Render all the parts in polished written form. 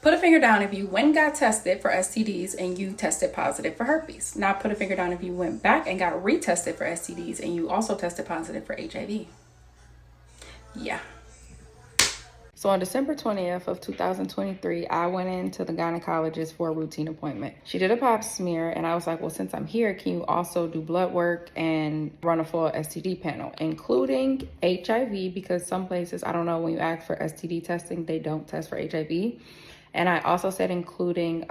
Put a finger down if you went and got tested for STDs and you tested positive for herpes. Now put a finger down if you went back and got retested for STDs and you also tested positive for HIV. Yeah. So on December 20th of 2023, I went into the gynecologist for a routine appointment. She did a pap smear and I was like, well, since I'm here, can you also do blood work and run a full STD panel, including HIV, because some places, I don't know, when you ask for STD testing, they don't test for HIV. And I also said including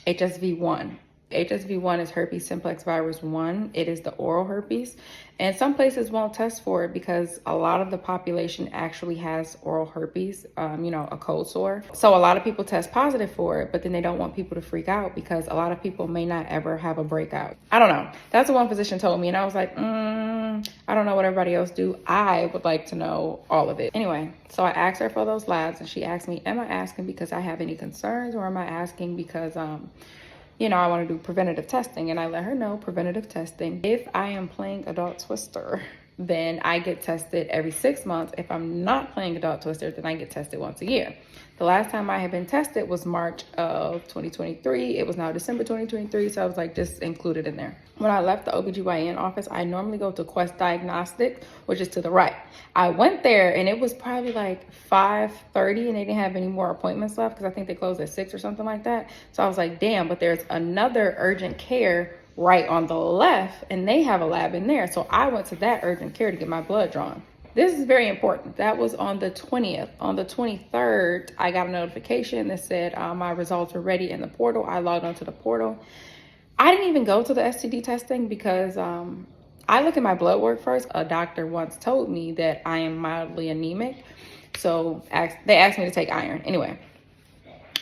HSV1. HSV1 is herpes simplex virus 1. It is the oral herpes. And some places won't test for it because a lot of the population actually has oral herpes, a cold sore. So a lot of people test positive for it, but then they don't want people to freak out because a lot of people may not ever have a breakout. I don't know. That's what one physician told me. And I was like, I don't know what everybody else do. I would like to know all of it. Anyway, so I asked her for those labs and she asked me, am I asking because I have any concerns or am I asking because, I want to do preventative testing? And I let her know preventative testing. If I am playing adult twister, then I get tested every 6 months. If I'm not playing adult twister, then I get tested once a year. The last time I had been tested was March of 2023. It was now December 2023. So I was like, just include it in there. When I left the OBGYN office, I normally go to Quest Diagnostic, which is to the right. I went there and it was probably like 5:30 and they didn't have any more appointments left because I think they closed at 6 or something like that. So I was like, damn, but there's another urgent care right on the left and they have a lab in there. So I went to that urgent care to get my blood drawn. This is very important. That was on the 20th. On the 23rd, I got a notification that said my results were ready in the portal. I logged onto the portal. I didn't even go to the STD testing because I look at my blood work first. A doctor once told me that I am mildly anemic. So they asked me to take iron. Anyway,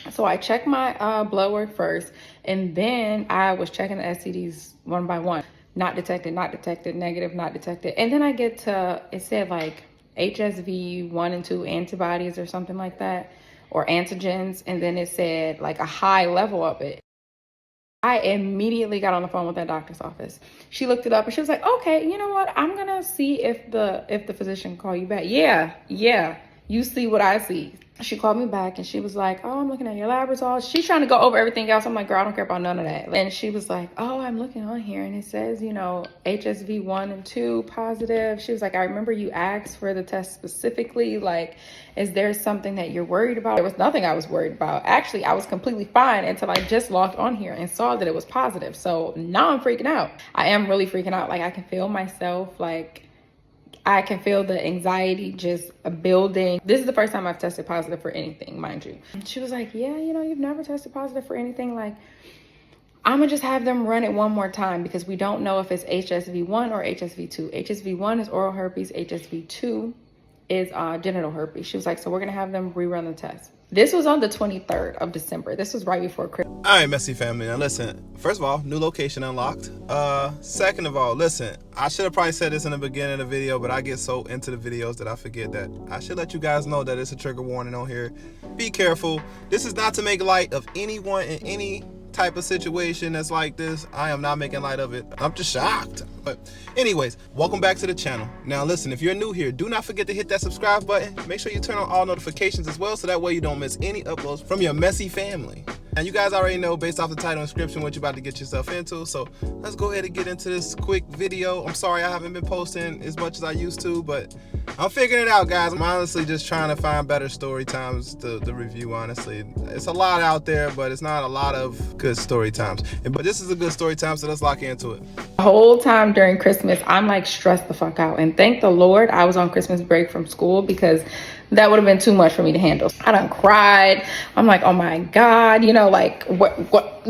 so I checked my blood work first. And then I was checking the STDs one by one. Not detected, not detected, negative, not detected. And then I get to, it said like HSV 1 and 2 antibodies or something like that, or antigens. And then it said like a high level of it. I immediately got on the phone with that doctor's office. She looked it up and she was like, okay, you know what? I'm gonna see if the physician can call you back. Yeah, you see what I see. She called me back and she was like, oh, I'm looking at your lab results. She's trying to go over everything else. I'm like, girl, I don't care about none of that. And she was like, oh, I'm looking on here and it says, HSV 1 and 2 positive. She was like, I remember you asked for the test specifically. Like, is there something that you're worried about? There was nothing I was worried about. Actually, I was completely fine until I just logged on here and saw that it was positive. So now I'm freaking out. I am really freaking out. Like, I can feel myself, I can feel the anxiety just building. This is the first time I've tested positive for anything, mind you. And she was like, yeah, you've never tested positive for anything. Like, I'm gonna just have them run it one more time because we don't know if it's HSV1 or HSV2. HSV1 is oral herpes. HSV2 is genital herpes. She was like, so we're gonna have them rerun the test. This was on the 23rd of December. This was right before Christmas. All right, Messy family. Now listen, first of all, new location unlocked. Second of all, listen, I should have probably said this in the beginning of the video, but I get so into the videos that I forget that I should let you guys know that it's a trigger warning on here. Be careful. This is not to make light of anyone in any type of situation that's like this. I am not making light of it. I'm just shocked. But anyways, welcome back to the channel. Now listen, if you're new here, do not forget to hit that subscribe button. Make sure you turn on all notifications as well, so that way you don't miss any uploads from your messy family. And you guys already know, based off the title and description, what you're about to get yourself into. So let's go ahead and get into this quick video. I'm sorry I haven't been posting as much as I used to, but I'm figuring it out, guys. I'm honestly just trying to find better story times to review, honestly. It's a lot out there, but it's not a lot of good story times. But this is a good story time, so let's lock into it. The whole time during Christmas, I'm like stressed the fuck out. And thank the Lord I was on Christmas break from school because that would have been too much for me to handle. I done cried. I'm like, oh my God, what?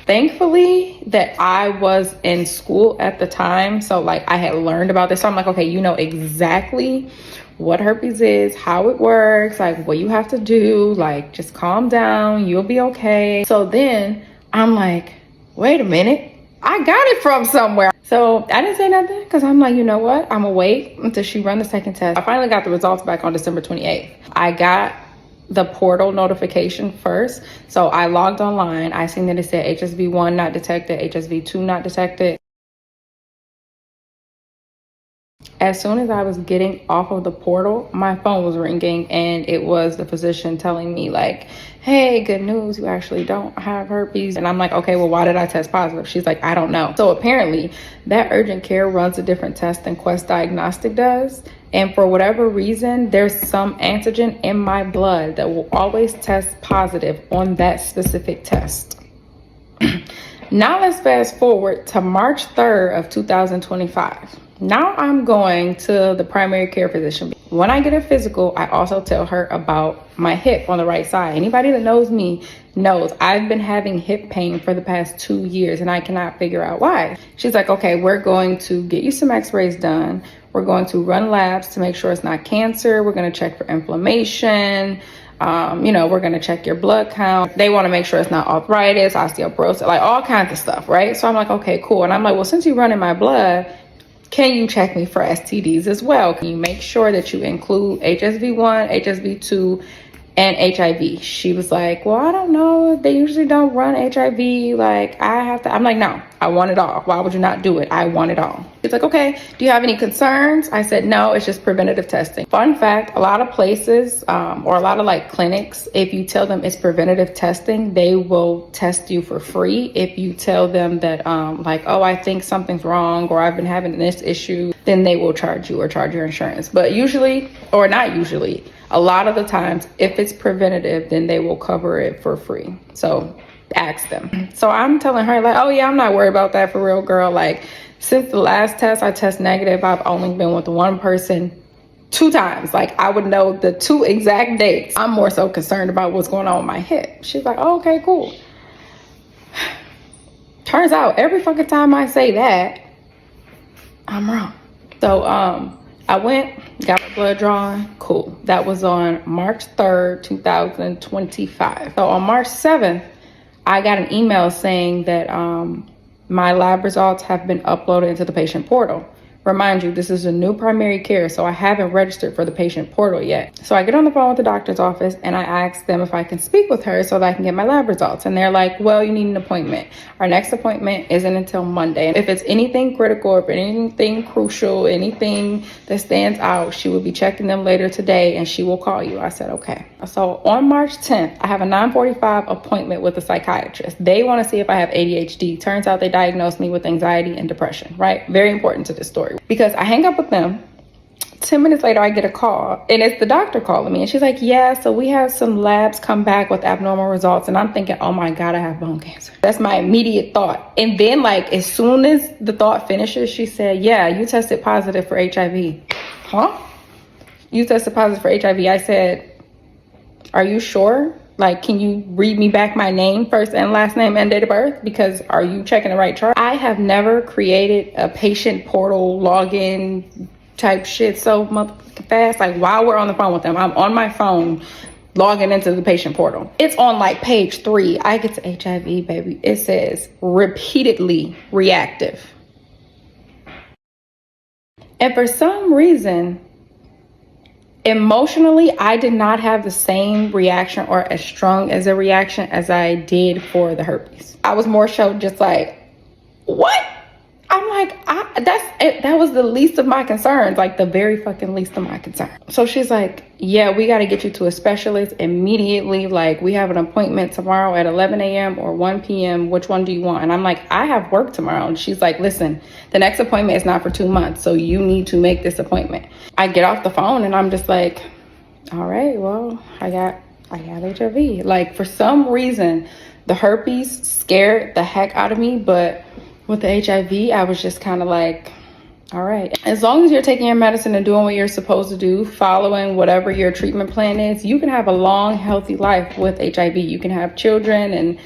Thankfully that I was in school at the time. So like I had learned about this. So I'm like, okay, you know exactly what herpes is, how it works, like what you have to do, like just calm down, you'll be okay. So then I'm like, wait a minute, I got it from somewhere. So I didn't say nothing because I'm like, you know what? I'm gonna wait until she run the second test. I finally got the results back on December 28th. I got the portal notification first. So I logged online. I seen that it said HSV1 not detected, HSV2 not detected. As soon as I was getting off of the portal, my phone was ringing, and it was the physician telling me like, hey, good news, you actually don't have herpes. And I'm like, okay, well, why did I test positive? She's like, I don't know. So apparently that urgent care runs a different test than Quest Diagnostic does. And for whatever reason, there's some antigen in my blood that will always test positive on that specific test. Now let's fast forward to March 3rd of 2025. Now I'm going to the primary care physician. When I get a physical, I also tell her about my hip on the right side. Anybody that knows me knows I've been having hip pain for the past 2 years and I cannot figure out why. She's like, okay, we're going to get you some x-rays done. We're going to run labs to make sure it's not cancer. We're going to check for inflammation. We're going to check your blood count. They want to make sure it's not arthritis, osteoporosis, like all kinds of stuff, right? So I'm like, okay, cool. And I'm like, well, since you run in my blood, can you check me for STDs as well? Can you make sure that you include HSV1, HSV2, and HIV? She was like, well, I don't know. They usually don't run HIV. Like, I have to. I'm like, no, I want it all. Why would you not do it? I want it all. She's like, okay, do you have any concerns? I said, no, it's just preventative testing. Fun fact, a lot of places or a lot of like clinics, if you tell them it's preventative testing, they will test you for free. If you tell them that oh, I think something's wrong or I've been having this issue, then they will charge you or charge your insurance. But usually, or not usually, a lot of the times, if it's preventative, then they will cover it for free. So ask them. So I'm telling her like, oh yeah, I'm not worried about that for real, girl. Like, since the last test I test negative, I've only been with one person 2 times. Like, I would know the 2 exact dates. I'm more so concerned about what's going on with my hip. She's like, oh, okay, cool. Turns out every fucking time I say that, I'm wrong. So I went, got my blood drawn, cool. That was on March 3rd, 2025. So on March 7th, I got an email saying that my lab results have been uploaded into the patient portal. Remind you, this is a new primary care, so I haven't registered for the patient portal yet. So I get on the phone with the doctor's office and I ask them if I can speak with her so that I can get my lab results. And they're like, well, you need an appointment. Our next appointment isn't until Monday. And if it's anything critical, if anything crucial, anything that stands out, she will be checking them later today and she will call you. I said, okay. So on March 10th, I have a 9:45 appointment with a psychiatrist. They want to see if I have ADHD. Turns out they diagnosed me with anxiety and depression, right? Very important to this story. Because I hang up with them, 10 minutes later I get a call and it's the doctor calling me and she's like, yeah, so we have some labs come back with abnormal results. And I'm thinking, oh my God, I have bone cancer. That's my immediate thought. And then like as soon as the thought finishes, she said, yeah, you tested positive for HIV. Huh? You tested positive for HIV. I said, are you sure? Like, can you read me back my name, first and last name and date of birth? Because are you checking the right chart? I have never created a patient portal login type shit so motherfucking fast. Like, while we're on the phone with them, I'm on my phone logging into the patient portal. It's on like page 3. I get to HIV, baby. It says repeatedly reactive. And for some reason, emotionally, I did not have the same reaction or as strong as a reaction as I did for the herpes. I was more so just like, what? I'm like, that was the least of my concerns, like the very fucking least of my concerns. So she's like, yeah, we got to get you to a specialist immediately. Like, we have an appointment tomorrow at 11 a.m. or 1 p.m. Which one do you want? And I'm like, I have work tomorrow. And she's like, listen, the next appointment is not for 2 months. So you need to make this appointment. I get off the phone and I'm just like, all right, well, I got HIV. Like, for some reason, the herpes scared the heck out of me. But with the HIV, I was just kind of like, all right. As long as you're taking your medicine and doing what you're supposed to do, following whatever your treatment plan is, you can have a long, healthy life with HIV. You can have children and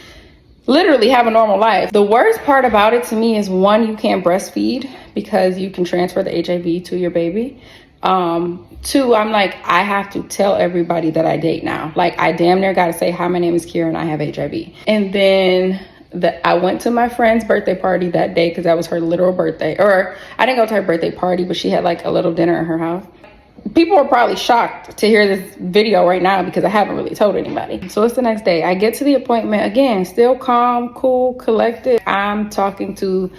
literally have a normal life. The worst part about it to me is, 1, you can't breastfeed because you can transfer the HIV to your baby. 2, I'm like, I have to tell everybody that I date now. Like, I damn near got to say, hi, my name is Kira and I have HIV. And then I went to my friend's birthday party that day because that was her literal birthday. Or I didn't go to her birthday party, but she had like a little dinner at her house. People are probably shocked to hear this video right now because I haven't really told anybody. So it's the next day. I get to the appointment again, still calm, cool, collected. I'm talking to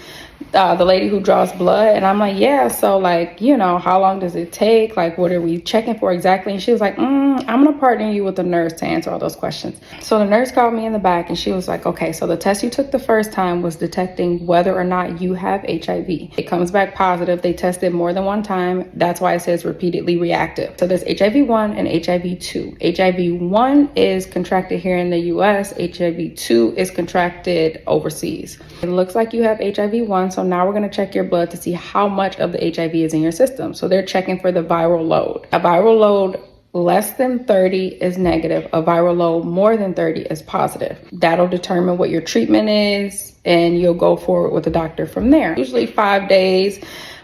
the lady who draws blood. And I'm like, yeah, so like, you know, how long does it take? Like, what are we checking for exactly? And she was like, I'm gonna partner you with the nurse to answer all those questions. So the nurse called me in the back and she was like, okay, so the test you took the first time was detecting whether or not you have HIV. It comes back positive. They tested more than one time. That's why it says repeatedly reactive. So there's HIV 1 and HIV 2. HIV 1 is contracted here in the US. HIV 2 is contracted overseas. It looks like you have HIV 1, so now we're going to check your blood to see how much of the HIV is in your system. So they're checking for the viral load. A viral load less than 30 is negative. A viral load more than 30 is positive. That'll determine what your treatment is, and you'll go forward with the doctor from there. Usually 5 days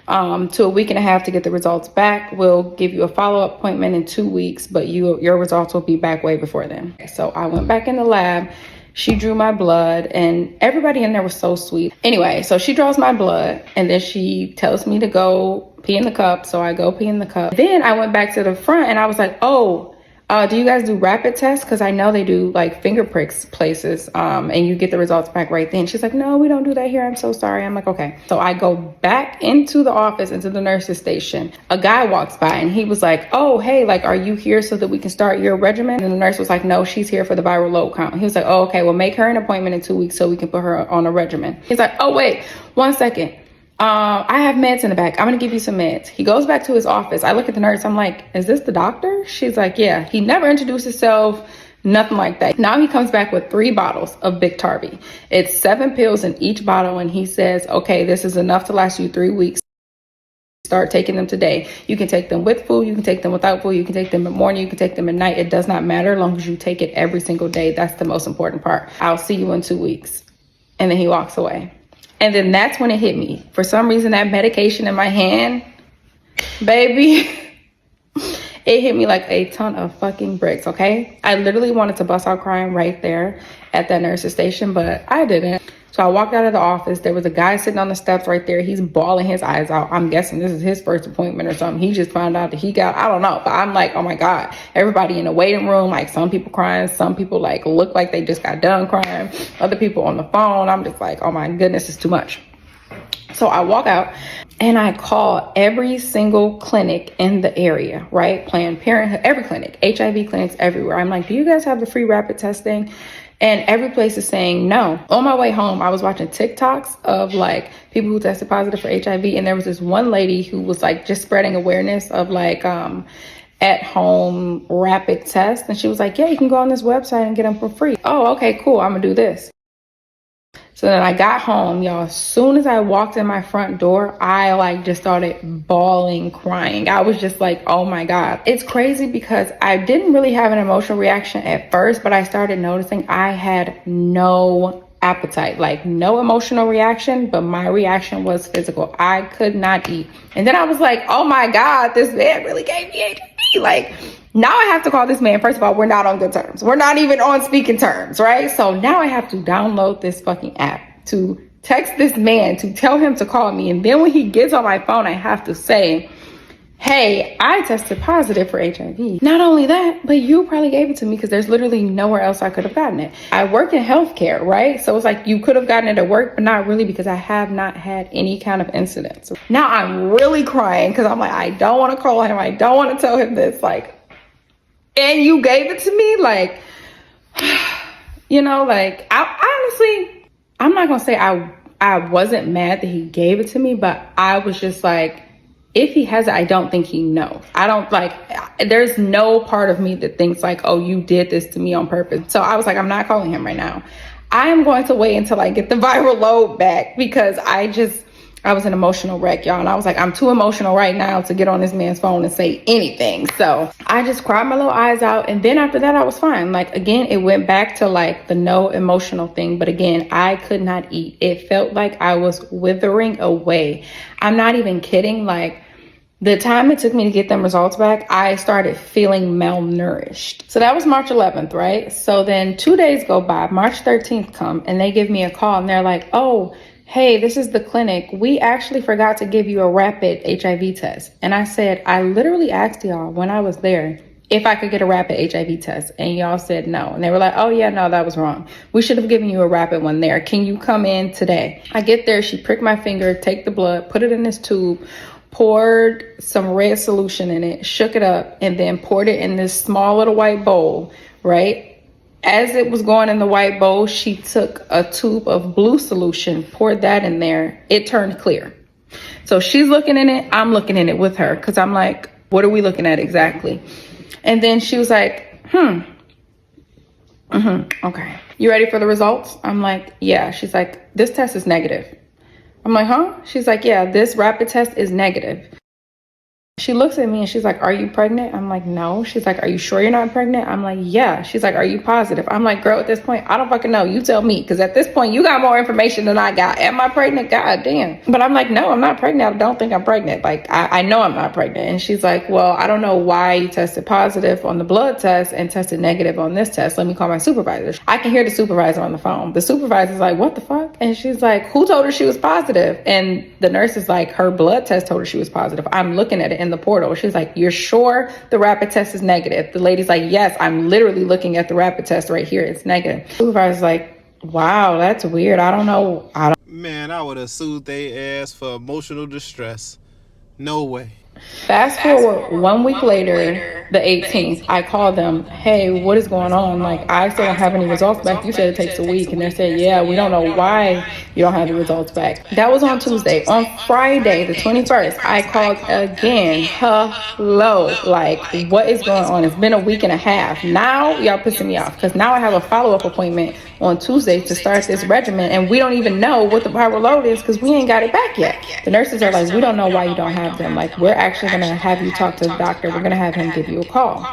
to a week and a half to get the results back. We'll give you a follow-up appointment in 2 weeks, but your results will be back way before then. So I went back in the lab. She drew my blood and everybody in there was so sweet. Anyway, so she draws my blood and then she tells me to go pee in the cup. So I go pee in the cup. Then I went back to the front and I was like, oh, do you guys do rapid tests? Because I know they do like finger pricks places and you get the results back right then. She's like, no, we don't do that here. I'm so sorry. I'm like, okay. So I go back into the office, into the nurse's station. A guy walks by and he was like, oh, hey, like, are you here so that we can start your regimen? And the nurse was like, no, she's here for the viral load count. He was like, oh, okay, well, make her an appointment in 2 weeks so we can put her on a regimen. He's like, oh, wait, 1 second. I have meds in the back. I'm gonna give you some meds. He goes back to his office. I look at the nurse. I'm like, is this the doctor? She's like, yeah. He never introduced himself, nothing like that. Now he comes back with 3 bottles of Biktarvy. It's 7 pills in each bottle. And he says, okay, this is enough to last you 3 weeks. Start taking them today. You can take them with food. You can take them without food. You can take them in the morning. You can take them at night. It does not matter as long as you take it every single day. That's the most important part. I'll see you in 2 weeks. And then he walks away. And then that's when it hit me. For some reason, that medication in my hand, baby, it hit me like a ton of fucking bricks, okay? I literally wanted to bust out crying right there at that nurse's station, but I didn't. So I walked out of the office. There was a guy sitting on the steps right there. He's bawling his eyes out. I'm guessing this is his first appointment or something. He just found out that he got, I don't know. But I'm like, oh my God. Everybody in the waiting room, like some people crying. Some people like look like they just got done crying. Other people on the phone. I'm just like, oh my goodness, it's too much. So I walk out and I call every single clinic in the area, right? Planned Parenthood, every clinic, HIV clinics everywhere. I'm like, do you guys have the free rapid testing? And every place is saying no. On my way home, I was watching TikToks of like people who tested positive for HIV. And there was this one lady who was like just spreading awareness of like at home rapid tests. And she was like, yeah, you can go on this website and get them for free. Oh, okay, cool. I'm gonna do this. So then I got home, y'all. As soon as I walked in my front door, I like just started bawling, crying. I was just like, oh my God. It's crazy because I didn't really have an emotional reaction at first, but I started noticing I had no appetite, like no emotional reaction, but my reaction was physical. I could not eat. And then I was like, oh my God, this man really gave me HIV. Like, now I have to call this man. First of all, we're not on good terms. We're not even on speaking terms, right? So now I have to download this fucking app to text this man to tell him to call me. And then when he gets on my phone, I have to say, hey, I tested positive for HIV. Not only that, but you probably gave it to me because there's literally nowhere else I could have gotten it. I work in healthcare, right? So it's like you could have gotten it at work, but not really because I have not had any kind of incidents. Now I'm really crying because I'm like, I don't want to call him. I don't want to tell him this. Like, and you gave it to me? Like, you know, like, I honestly, I'm not going to say I wasn't mad that he gave it to me, but I was just like, if he has it, I don't think he knows. I don't like, there's no part of me that thinks like, oh, you did this to me on purpose. So I was like, I'm not calling him right now. I am going to wait until I get the viral load back because I was an emotional wreck, y'all. And I was like, I'm too emotional right now to get on this man's phone and say anything. So I just cried my little eyes out. And then after that, I was fine. Like, again, it went back to like the no emotional thing. But again, I could not eat. It felt like I was withering away. I'm not even kidding. Like, the time it took me to get them results back, I started feeling malnourished. So that was March 11th, right? So then 2 days go by, March 13th come, and they give me a call and they're like, oh, hey, this is the clinic. We actually forgot to give you a rapid HIV test. And I said, I literally asked y'all when I was there if I could get a rapid HIV test, and y'all said no. And they were like, oh yeah, no, that was wrong. We should have given you a rapid one there. Can you come in today? I get there, she pricked my finger, take the blood, put it in this tube, poured some red solution in it, shook it up, and then poured it in this small little white bowl, right? As it was going in the white bowl, she took a tube of blue solution, poured that in there. It turned clear. So she's looking in it, I'm looking in it with her, because I'm like, what are we looking at exactly? And then she was like, okay. You ready for the results? I'm like, yeah. She's like, this test is negative. I'm like, huh? She's like, yeah, this rapid test is negative. She looks at me and she's like, are you pregnant? I'm like, no. She's like, are you sure you're not pregnant? I'm like, yeah. She's like, are you positive? I'm like, girl, at this point, I don't fucking know. You tell me. Because at this point, you got more information than I got. Am I pregnant? God damn. But I'm like, no, I'm not pregnant. I don't think I'm pregnant. Like, I know I'm not pregnant. And she's like, well, I don't know why you tested positive on the blood test and tested negative on this test. Let me call my supervisor. I can hear the supervisor on the phone. The supervisor's like, what the fuck? And she's like, who told her she was positive? And the nurse is like, her blood test told her she was positive. I'm looking at it in the portal. She's like, you're sure the rapid test is negative? The lady's like, yes, I'm literally looking at the rapid test right here. It's negative. Supervisor's like, wow, that's weird. I don't know. Man, I would have sued they ass for emotional distress. No way. Fast forward 1 week later, the 18th, I call them, hey, what is going on? Like, I still don't have any results back. You said it takes a week. And they said, yeah, we don't know why you don't have the results back. That was on Tuesday. On Friday, the 21st, I called again. Hello. Like, what is going on? It's been a week and a half. Now, y'all pissing me off because now I have a follow-up appointment on Tuesday to start this regimen. And we don't even know what the viral load is because we ain't got it back yet. The nurses are like, we don't know why you don't have them. Like, we're actually going to have you talk to the doctor. We're going to have him give you a call.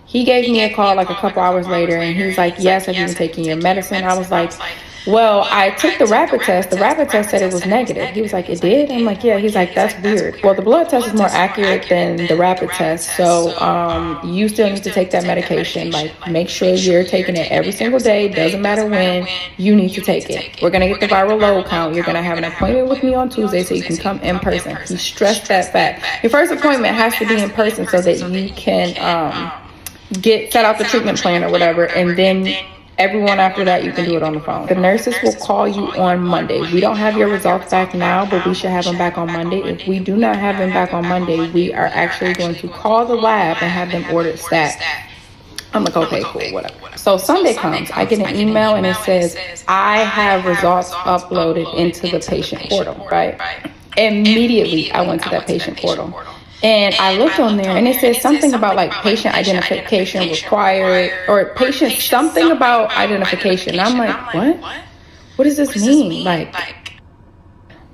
He gave me a call like a couple hours later and he's like, yes, have you been taking your medicine? I was like, well, I took the rapid test. The rapid test said it was negative. He was like, it did? I'm like, yeah. He's like, that's weird. Well, the blood test is more accurate than the rapid test. So you still need to take that medication. Like, make sure you're taking it every single day. Doesn't matter when, you need to take it. We're going to get the viral load count. You're going to have an appointment with me on Tuesday so you can come in person. He stressed that fact. Your first appointment has to be in person so that you can set out the treatment plan or whatever. And then everyone after that, you can do it on the phone. The nurses will call you on Monday. We don't have your results back now, but we should have them back on Monday. If we do not have them back on Monday, we are actually going to call the lab and have them ordered stat. I'm like, okay, cool, whatever. So Sunday comes, I get an email and it says, I have results uploaded into the patient portal, right? Immediately, I went to that patient portal. And I looked on there and it says something about like patient identification required or patient something about identification. And I'm like, what? What does this mean? Like,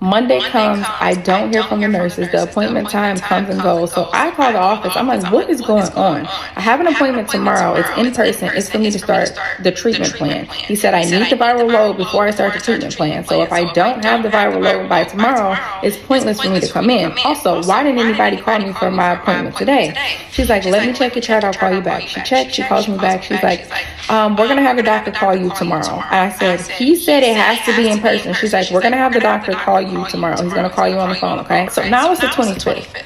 Monday comes, I don't hear from the nurses. The appointment time comes and goes. So I call the office. I'm like, what is going on? I have an appointment tomorrow. It's in person. It's for me to start the treatment plan. He said I need the viral load before I start the treatment plan. So if I don't have the viral load by tomorrow, it's pointless for me to come in. Also, why didn't anybody call me for my appointment today? She's like, let me check your chart. I'll call you back. She checked. She calls me back. She's like, we're going to have the doctor call you tomorrow. I said, he said it has to be in person. She's like, we're going to have the doctor call you tomorrow. He's going to call you on the phone, okay? So now it's the 25th.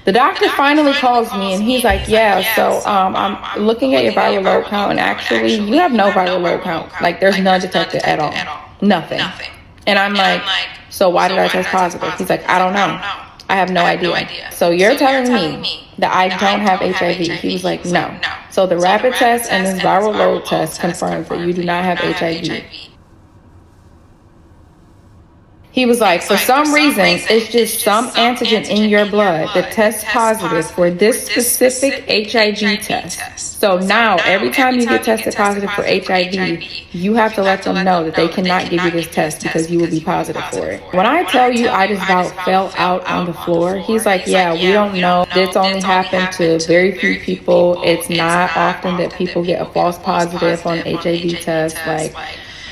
The doctor finally calls me and he's like, yeah, so I'm looking at your viral load count and actually you have no viral load count. Like, there's none detected at all. Nothing. And I'm like, so why did I test positive? He's like, I don't know. I have no idea. So you're telling me that I don't have HIV? He was like, no. So the rapid test and this viral load test confirms that you do not have HIV. He was like, for some reason, it's just some antigen in your blood that tests positive for this specific HIV test. So now, every time you get tested positive for HIV, you have to let them know that they cannot give you this test because you will be positive for it. When I tell you I just about fell out on the floor, he's like, yeah, we don't know. This only happened to very few people. It's not often that people get a false positive on HIV test. Like,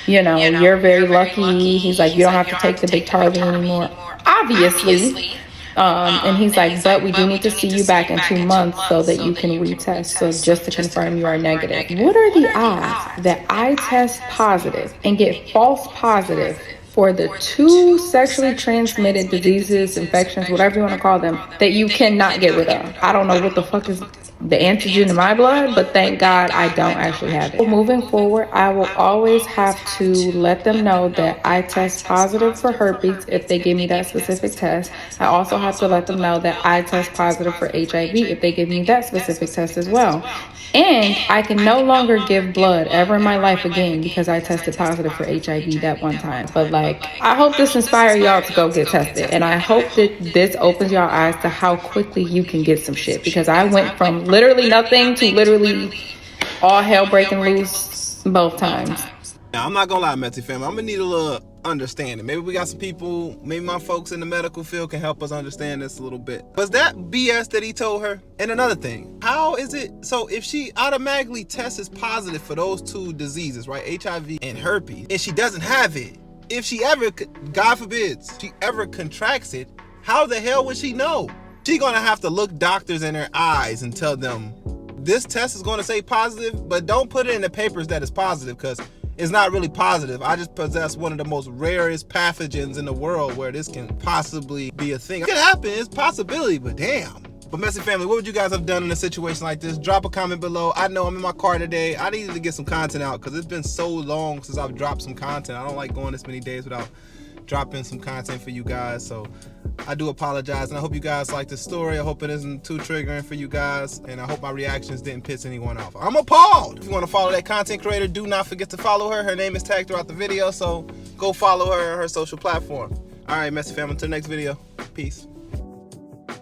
you know, you're very lucky. He's like, you don't have to take the Biktarvy anymore, obviously. And he's like, but we do need to see you back in 2 months so that you can retest. So just to confirm you are negative. What are the odds that I test positive and get false positive for the 2 sexually transmitted diseases, infections, whatever you want to call them, that you cannot get rid of? I don't know what the fuck is the antigen in my blood, but thank God I don't actually have it. Moving forward, I will always have to let them know that I test positive for herpes if they give me that specific test. I also have to let them know that I test positive for HIV if they give me that specific test as well. And I can no longer give blood ever in my life again because I tested positive for HIV that one time. But like, I hope this inspires y'all to go get tested. And I hope that this opens y'all eyes to how quickly you can get some shit. Because I went from literally nothing to literally all hell breaking loose both times. Now, I'm not gonna lie, Messy Fam, I'm gonna need a little understanding. Maybe we got some people, maybe my folks in the medical field can help us understand this a little bit. Was that BS that he told her? And another thing, how is it, so if she automatically tests positive for those two diseases, right, HIV and herpes, and she doesn't have it, if she ever, God forbids, she ever contracts it, how the hell would she know? She gonna have to look doctors in her eyes and tell them, this test is gonna say positive, but don't put it in the papers that it's positive, because it's not really positive. I just possess one of the most rarest pathogens in the world where this can possibly be a thing. It could happen, it's a possibility, but damn. But Messy Family, what would you guys have done in a situation like this? Drop a comment below. I know I'm in my car today. I needed to get some content out because it's been so long since I've dropped some content. I don't like going this many days without dropping some content for you guys. So I do apologize, and I hope you guys like the story. I hope it isn't too triggering for you guys, and I hope my reactions didn't piss anyone off. I'm appalled. If you want to follow that content creator, do not forget to follow her. Her name is tagged throughout the video, so go follow her on her social platform. All right, Messy Family, until the next video. Peace.